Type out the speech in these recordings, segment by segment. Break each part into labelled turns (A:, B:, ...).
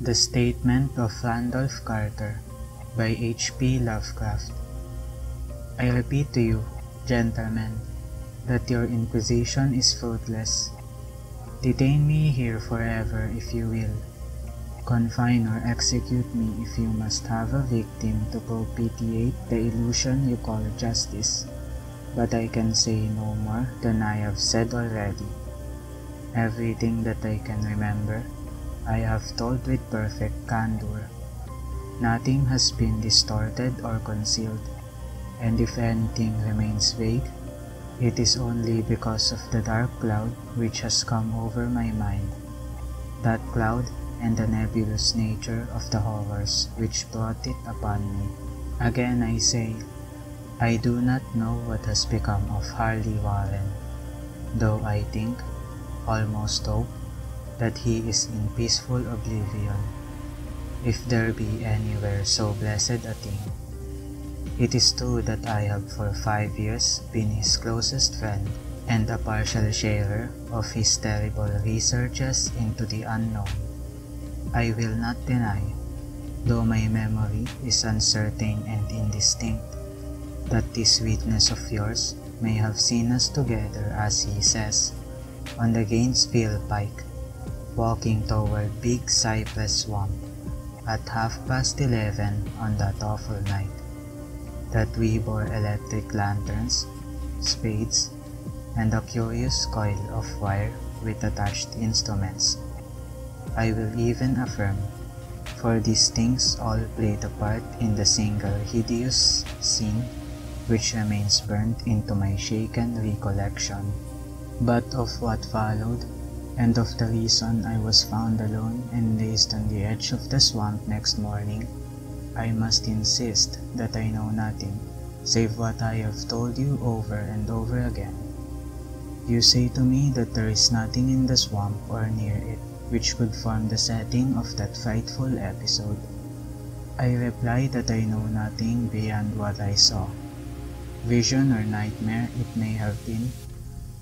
A: The Statement of Randolph by H.P. Lovecraft. I repeat to you, gentlemen, that your inquisition is fruitless. Detain me here forever if you will. Confine or execute me if you must have a victim to propitiate the illusion you call justice. But I can say no more than I have said already. Everything that I can remember, I have told with perfect candor. Nothing has been distorted or concealed, and if anything remains vague, it is only because of the dark cloud which has come over my mind. That cloud and the nebulous nature of the horrors which brought it upon me. Again I say, I do not know what has become of Harley Warren, though I think, almost hope, that he is in peaceful oblivion, if there be anywhere so blessed a thing. It is true that I have for 5 years been his closest friend and a partial sharer of his terrible researches into the unknown. I will not deny, though my memory is uncertain and indistinct, that this witness of yours may have seen us together, as he says, on the Gainesville Pike, walking toward Big Cypress Swamp at 11:30 on that awful night, that we bore electric lanterns, spades, and a curious coil of wire with attached instruments. I will even affirm, for these things all played a part in the single hideous scene which remains burned into my shaken recollection. But of what followed, and of the reason I was found alone and placed on the edge of the swamp next morning, I must insist that I know nothing, save what I have told you over and over again. You say to me that there is nothing in the swamp or near it which could form the setting of that frightful episode. I reply that I know nothing beyond what I saw. Vision or nightmare it may have been.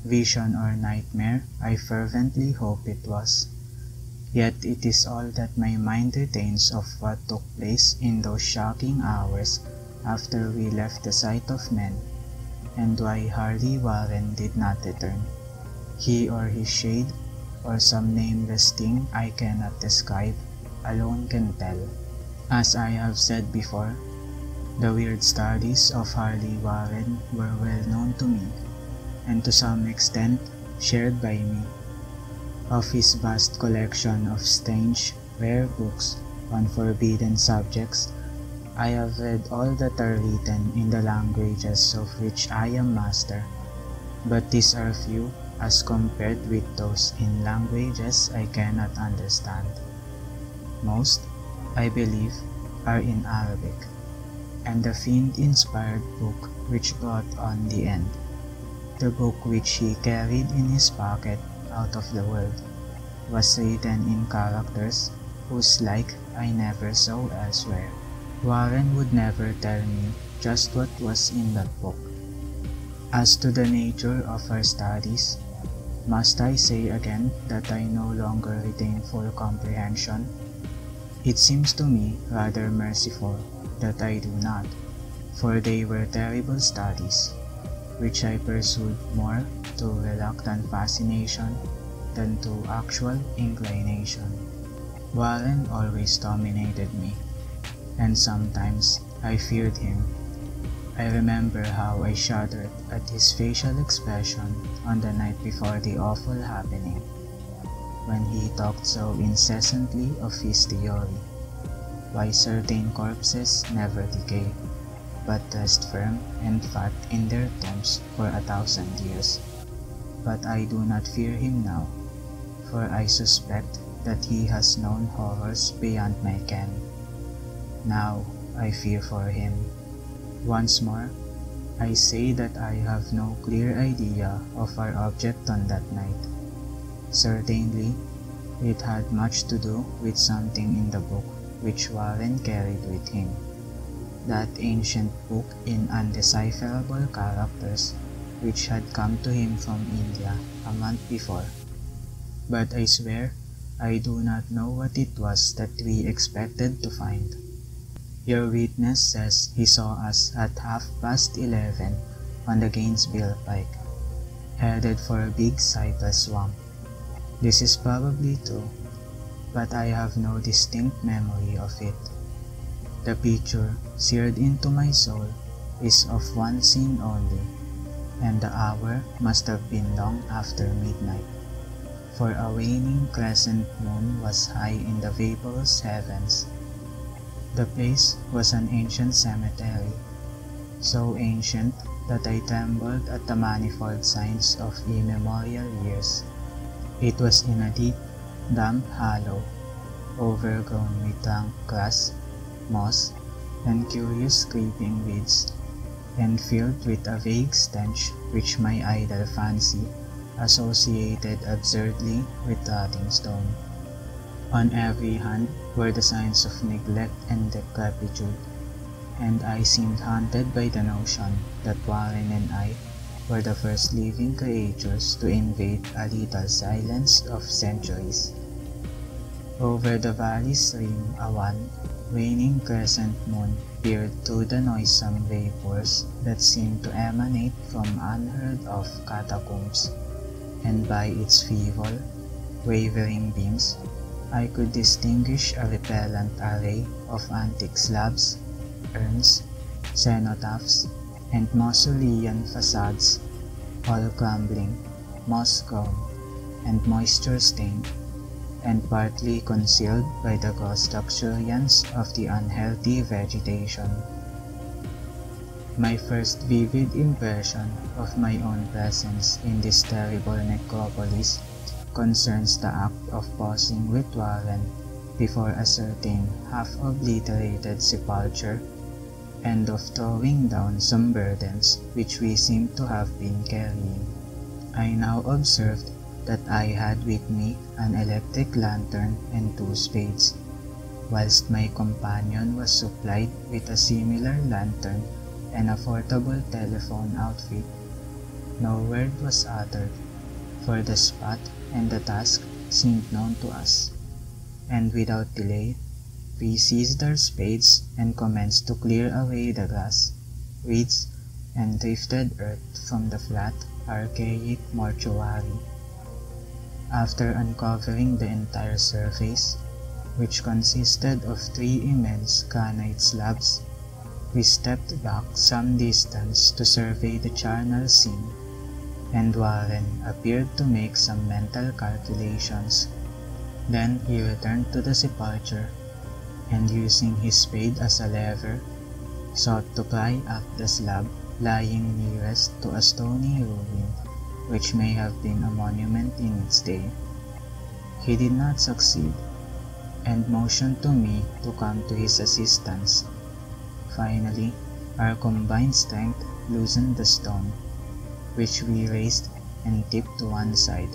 A: Vision or nightmare, I fervently hope it was. Yet it is all that my mind retains of what took place in those shocking hours after we left the sight of men, and why Harley Warren did not return. He or his shade, or some nameless thing I cannot describe, alone can tell. As I have said before, the weird studies of Harley Warren were well known to me, and to some extent shared by me. Of his vast collection of strange, rare books on forbidden subjects, I have read all that are written in the languages of which I am master, but these are few as compared with those in languages I cannot understand. Most, I believe, are in Arabic, and the fiend-inspired book which brought on the end, the book which he carried in his pocket out of the world, was written in characters whose like I never saw elsewhere. Warren would never tell me just what was in that book. As to the nature of our studies, must I say again that I no longer retain full comprehension? It seems to me rather merciful that I do not, for they were terrible studies, which I pursued more to reluctant fascination than to actual inclination. Warren always dominated me, and sometimes I feared him. I remember how I shuddered at his facial expression on the night before the awful happening, when he talked so incessantly of his theory, why certain corpses never decay, but rest firm and fat in their tombs for 1,000 years. But I do not fear him now, for I suspect that he has known horrors beyond my ken. Now I fear for him. Once more, I say that I have no clear idea of our object on that night. Certainly, it had much to do with something in the book which Warren carried with him, that ancient book in undecipherable characters which had come to him from India a month before. But I swear I do not know what it was that we expected to find. Your witness says he saw us at 11:30 on the Gainesville Pike, headed for a big cypress swamp. This is probably true, but I have no distinct memory of it. The picture seared into my soul is of one scene only, and the hour must have been long after midnight, for a waning crescent moon was high in the vaporous heavens. The place was an ancient cemetery, so ancient that I trembled at the manifold signs of immemorial years. It was in a deep, damp hollow, overgrown with rank grass, moss, and curious creeping weeds, and filled with a vague stench which my idle fancy associated absurdly with rotting stone. On every hand were the signs of neglect and decrepitude, and I seemed haunted by the notion that Warren and I were the first living creatures to invade a little silence of centuries. Over the valley streamed a wan, waning crescent moon peered through the noisome vapors that seemed to emanate from unheard-of catacombs, and by its feeble, wavering beams, I could distinguish a repellent array of antique slabs, urns, cenotaphs, and mausolean facades, all crumbling, moss-grown, and moisture-stained, and partly concealed by the gross luxuriance of the unhealthy vegetation. My first vivid impression of my own presence in this terrible necropolis concerns the act of pausing with Warren before a certain half-obliterated sepulchre, and of throwing down some burdens which we seemed to have been carrying. I now observed that I had with me an electric lantern and 2 spades, whilst my companion was supplied with a similar lantern and a portable telephone outfit. No word was uttered, for the spot and the task seemed known to us, and without delay, we seized our spades and commenced to clear away the grass, weeds, and drifted earth from the flat, archaic mortuary. After uncovering the entire surface, which consisted of 3 immense granite slabs, we stepped back some distance to survey the charnel scene, and Warren appeared to make some mental calculations. Then he returned to the sepulchre, and using his spade as a lever, sought to pry up the slab lying nearest to a stony ruin which may have been a monument in its day. He did not succeed, and motioned to me to come to his assistance. Finally, our combined strength loosened the stone, which we raised and tipped to one side.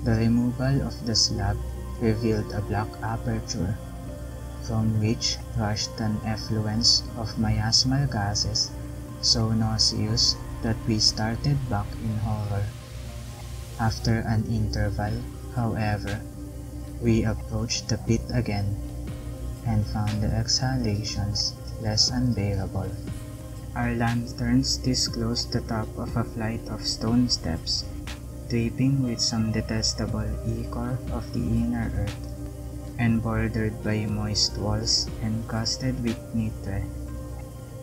A: The removal of the slab revealed a black aperture, from which rushed an effluence of miasmal gases so nauseous that we started back in horror. After an interval, however, we approached the pit again, and found the exhalations less unbearable. Our lanterns disclosed the top of a flight of stone steps, dripping with some detestable ichor of the inner earth, and bordered by moist walls encrusted with nitre.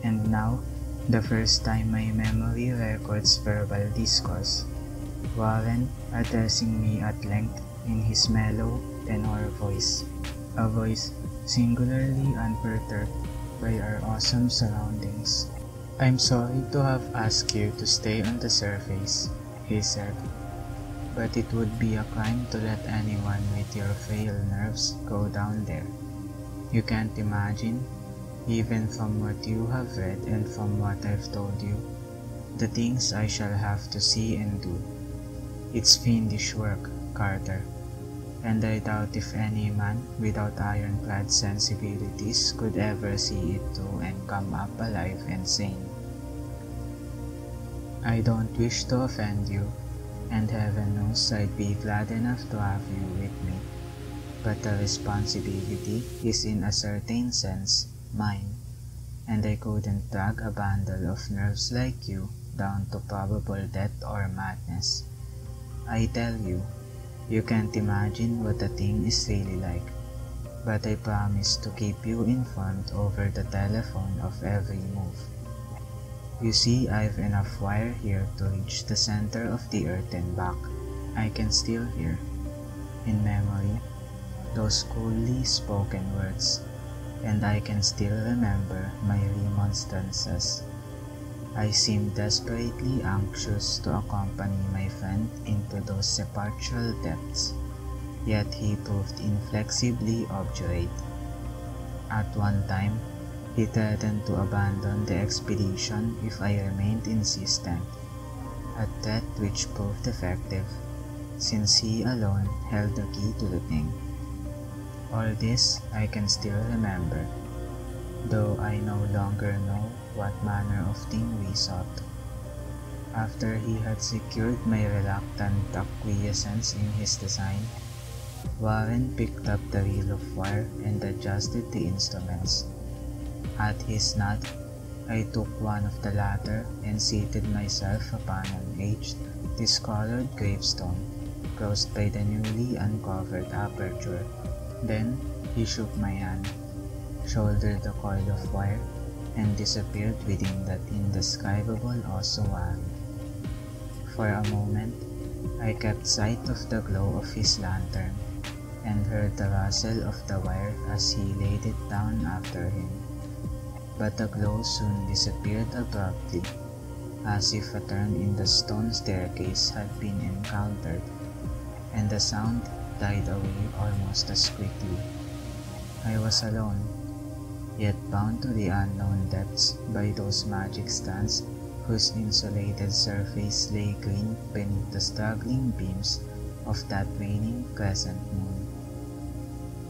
A: And now, the first time my memory records verbal discourse, Warren addressing me at length in his mellow tenor voice, a voice singularly unperturbed by our awesome surroundings. "I'm sorry to have asked you to stay on the surface," he said, "but it would be a crime to let anyone with your frail nerves go down there. You can't imagine, even from what you have read and from what I've told you, the things I shall have to see and do. It's fiendish work, Carter, and I doubt if any man without ironclad sensibilities could ever see it through and come up alive and sane. I don't wish to offend you, and heaven knows I'd be glad enough to have you with me, but the responsibility is in a certain sense mine, and I couldn't drag a bundle of nerves like you down to probable death or madness. I tell you, you can't imagine what the thing is really like, but I promise to keep you informed over the telephone of every move. You see, I've enough wire here to reach the center of the earth and back. I can still hear, in memory, those coolly spoken words, and I can still remember my remonstrances. I seemed desperately anxious to accompany my friend into those sepulchral depths, yet he proved inflexibly obdurate. At one time, he threatened to abandon the expedition if I remained insistent, a threat which proved effective, since he alone held the key to the thing. All this I can still remember, though I no longer know what manner of thing we sought. After he had secured my reluctant acquiescence in his design, Warren picked up the reel of wire and adjusted the instruments. At his nod, I took one of the latter and seated myself upon an aged, discolored gravestone closed by the newly uncovered aperture. Then he shook my hand, shouldered the coil of wire, and disappeared within that indescribable ossuary. For a moment, I kept sight of the glow of his lantern, and heard the rustle of the wire as he laid it down after him. But the glow soon disappeared abruptly, as if a turn in the stone staircase had been encountered, and the sound died away almost as quickly. I was alone, yet bound to the unknown depths by those magic strands whose insulated surface lay green beneath the struggling beams of that waning crescent moon.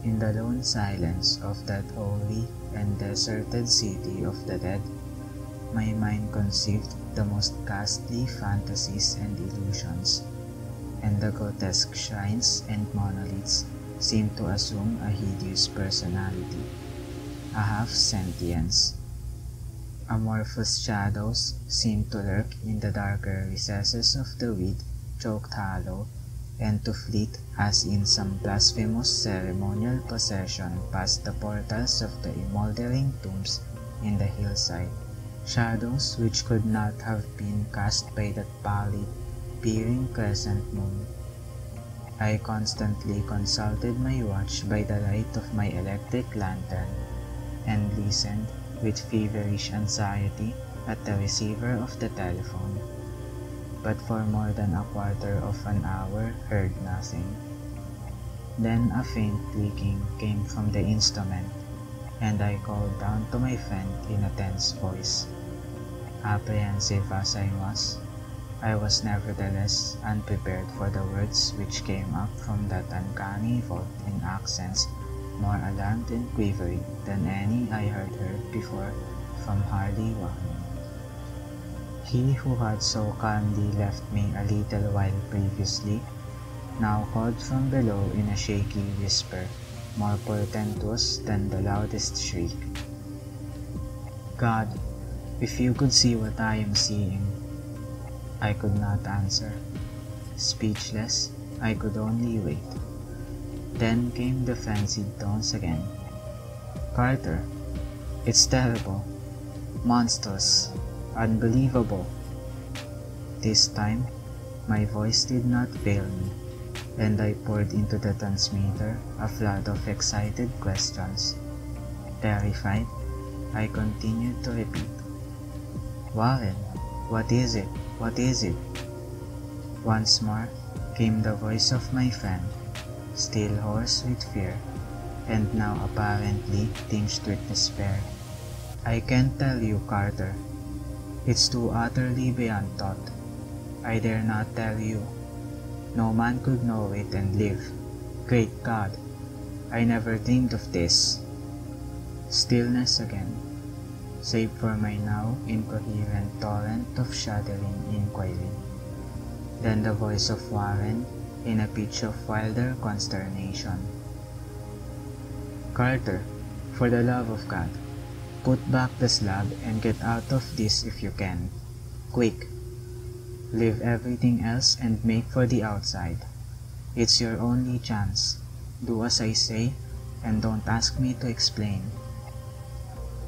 A: In the lone silence of that holy and deserted city of the dead, my mind conceived the most ghastly fantasies and illusions, and the grotesque shrines and monoliths seemed to assume a hideous personality, a half-sentience. Amorphous shadows seemed to lurk in the darker recesses of the weed-choked hollow, and to fleet as in some blasphemous ceremonial procession past the portals of the emouldering tombs in the hillside, shadows which could not have been cast by that pallid, peering crescent moon. I constantly consulted my watch by the light of my electric lantern, and listened with feverish anxiety at the receiver of the telephone, but for more than a quarter of an hour heard nothing. Then a faint clicking came from the instrument, and I called down to my friend in a tense voice. Apprehensive as I was nevertheless unprepared for the words which came up from that uncanny vault in accents more alarmed and quivering than any I had heard before from Harley Warren. He who had so calmly left me a little while previously now called from below in a shaky whisper, more portentous than the loudest shriek. God, if you could see what I am seeing. I could not answer. Speechless, I could only wait. Then came the frenzied tones again. Carter, it's terrible, monstrous, unbelievable. This time, my voice did not fail me, and I poured into the transmitter a flood of excited questions. Terrified, I continued to repeat, Warren, what is it? What is it? Once more came the voice of my friend, still hoarse with fear, and now apparently tinged with despair. I can't tell you, Carter. It's too utterly beyond thought. I dare not tell you. No man could know it and live. Great God, I never dreamed of this. Stillness again, save for my now incoherent torrent of shuddering inquiry. Then the voice of Warren in a pitch of wilder consternation. Carter, for the love of God, put back the slab and get out of this if you can. Quick. Leave everything else and make for the outside. It's your only chance. Do as I say and don't ask me to explain.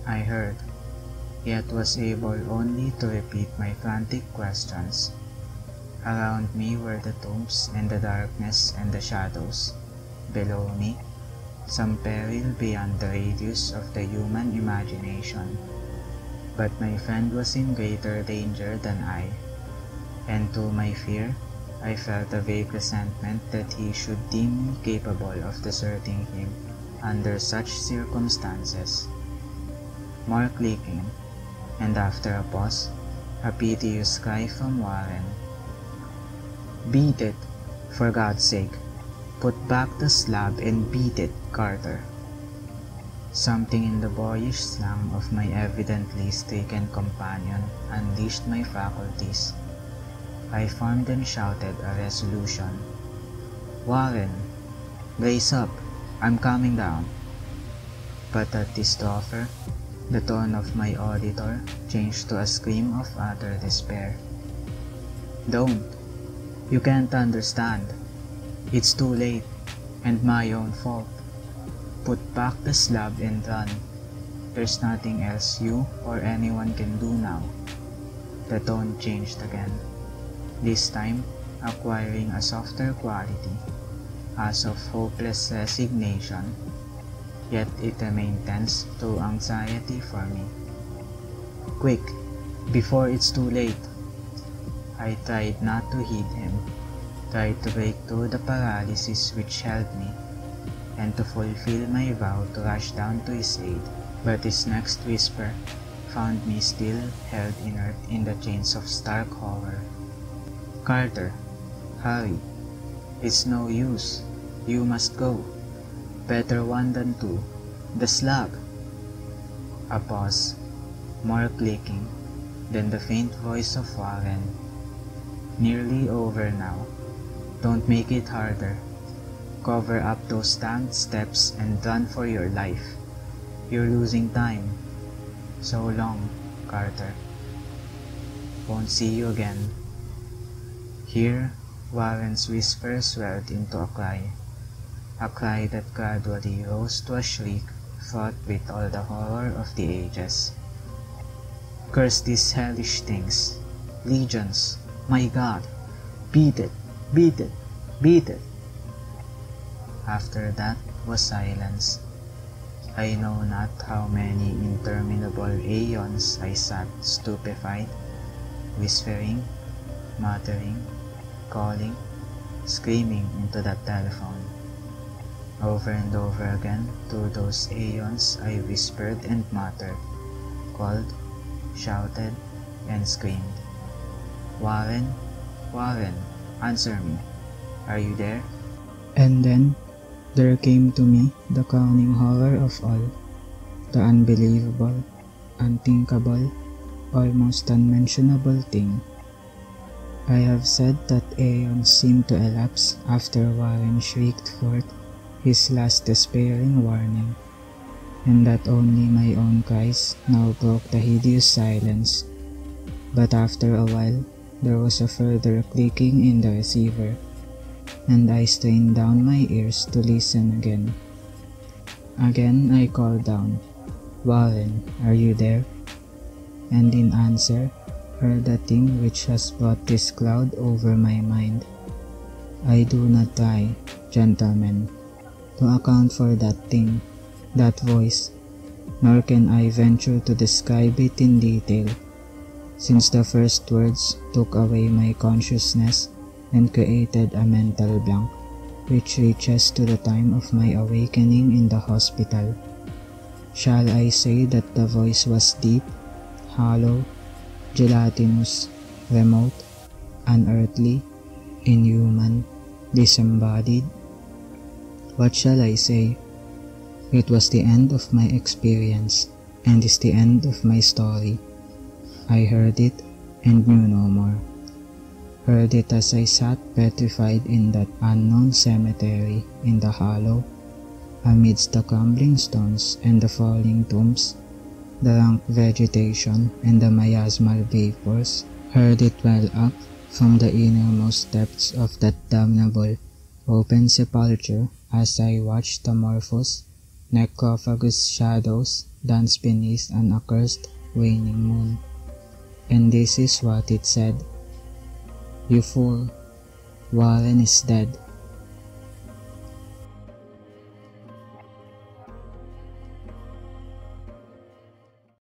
A: I heard, yet was able only to repeat my frantic questions. Around me were the tombs and the darkness and the shadows. Below me, some peril beyond the radius of the human imagination. But my friend was in greater danger than I, and to my fear, I felt a vague resentment that he should deem me capable of deserting him under such circumstances. More clicking, and after a pause, a piteous cry from Warren. Beat it, for God's sake. Put back the slab and beat it, Carter. Something in the boyish slang of my evidently stricken companion unleashed my faculties. I formed and shouted a resolution. Warren, brace up, I'm coming down. But at this offer, the tone of my auditor changed to a scream of utter despair. Don't. You can't understand. It's too late, and my own fault. Put back the slab and run. There's nothing else you or anyone can do now. The tone changed again, this time acquiring a softer quality, as of hopeless resignation, yet it remained tense through anxiety for me. Quick, before it's too late. I tried not to heed him, tried to break through the paralysis which held me, and to fulfill my vow to rush down to his aid, but his next whisper found me still held inert in the chains of stark horror. Carter, hurry. It's no use. You must go. Better one than two. The slab. A pause, more clicking, then the faint voice of Warren. Nearly over now. Don't make it harder. Cover up those stamped steps and run for your life. You're losing time. So long, Carter. Won't see you again. Here, Warren's whisper swelled into a cry that gradually rose to a shriek fraught with all the horror of the ages. Curse these hellish things. Legions, my God, beat it, beat it, beat it. After that was silence. I know not how many interminable aeons I sat stupefied, whispering, muttering, calling, screaming into that telephone. Over and over again through those aeons I whispered and muttered, called, shouted, and screamed. Warren, Warren, answer me. Are you there? And then there came to me the crowning horror of all, the unbelievable, unthinkable, almost unmentionable thing. I have said that aeons seemed to elapse after Warren shrieked forth his last despairing warning, and that only my own cries now broke the hideous silence. But after a while, there was a further clicking in the receiver, and I strained down my ears to listen again. Again I called down, Warren, are you there? And in answer, heard the thing which has brought this cloud over my mind. I do not try, gentlemen, to account for that thing, that voice, nor can I venture to describe it in detail, since the first words took away my consciousness and created a mental blank, which reaches to the time of my awakening in the hospital. Shall I say that the voice was deep, hollow, gelatinous, remote, unearthly, inhuman, disembodied? What shall I say? It was the end of my experience, and is the end of my story. I heard it and knew no more. Heard it as I sat petrified in that unknown cemetery in the hollow, Amidst the crumbling stones and the falling tombs, the rank vegetation and the miasmal vapors heard it well up from the innermost depths of that damnable open sepulchre as I watched the amorphous, necrophagous shadows dance beneath an accursed waning moon. And this is what it said: "You fool, Warren is dead.